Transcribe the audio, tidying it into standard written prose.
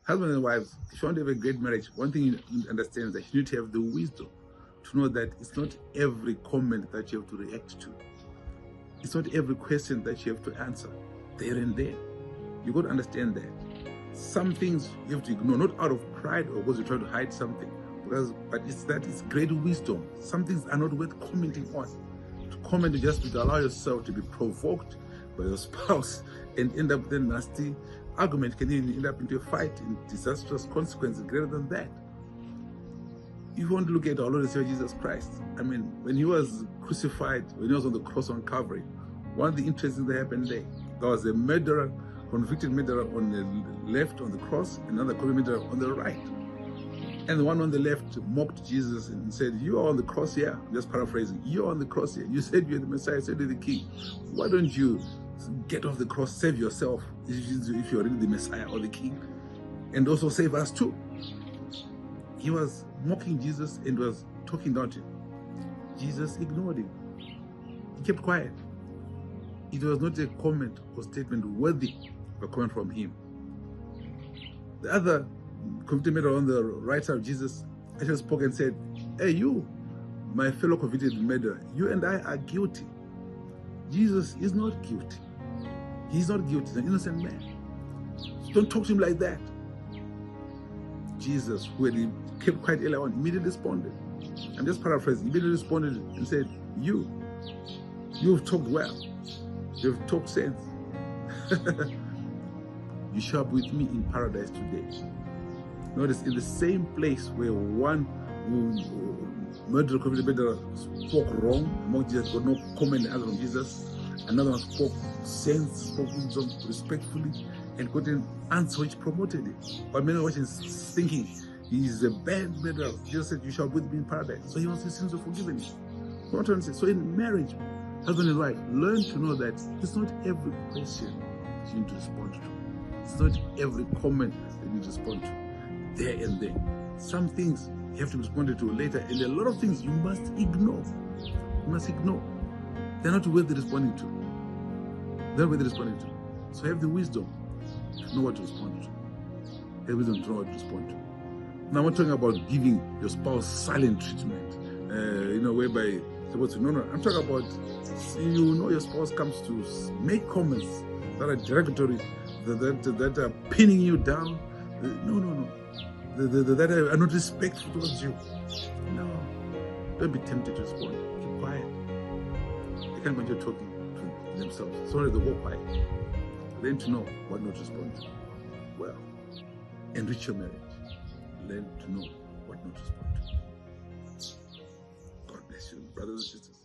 Husband and wives, if you want to have a great marriage, one thing you need to understand is that you need to have the wisdom to know that it's not every comment that you have to react to. It's not every question that you have to answer there and then. You got to understand that. Some things you have to ignore, not out of pride or because you're trying to hide something, but it's great wisdom. Some things are not worth commenting on. To comment is just to allow yourself to be provoked by your spouse and end up with a nasty argument, can even end up into a fight and disastrous consequences greater than that. If you want to look at our Lord and Savior Jesus Christ, I mean, when he was crucified, when he was on the cross on Calvary, one of the interesting things that happened there was a murderer, convicted murderer on the left on the cross, and another convicted murderer on the right. And the one on the left mocked Jesus and said, "You are on the cross here." I'm just paraphrasing. "You're on the cross here. You said you're the Messiah, you said you're the King. Why don't you get off the cross, save yourself if you're really the Messiah or the King, and also save us too?" He was mocking Jesus and was talking down to him. Jesus ignored him. He kept quiet. It was not a comment or statement worthy of a comment from him. The other convicted murderer on the right side of Jesus actually spoke and said, "Hey, you, my fellow convicted murderer, you and I are guilty." Jesus is not guilty. He's not guilty. He's an innocent man. So don't talk to him like that. Jesus, who had kept quiet earlier on, immediately responded. I'm just paraphrasing. Immediately responded and said, you've talked well. You've talked sense. You shall be with me in paradise today. Notice, in the same place where one who murdered murderer spoke wrong, among Jesus, got no comment other from Jesus. Another one spoke sense, spoke wisdom respectfully, and got an answer which promoted it. But many Christians thinking he's a bad murderer. Jesus said, "You shall be with me in paradise." So he wants his sins forgiven. What I'm saying. So in marriage, husband and wife, learn to know that it's not every question you need to respond to. It's not every comment that you need to respond to there and then. Some things you have to respond to later, and a lot of things you must ignore. You must ignore. They're not worth responding to. They're not worth responding to. So have the wisdom to know what to respond to. Have the wisdom to know what to respond to. Now I'm not talking about giving your spouse silent treatment, whereby you're supposed to. No. I'm talking about, your spouse comes to make comments that are derogatory, that are pinning you down. No. That are not respectful towards you. No. Don't be tempted to respond. Keep quiet. They can't continue talking to themselves. Sorry, they go quiet. Learn to know what not to respond to. Well, enrich your marriage. Learn to know what not to respond to. God bless you, brothers and sisters.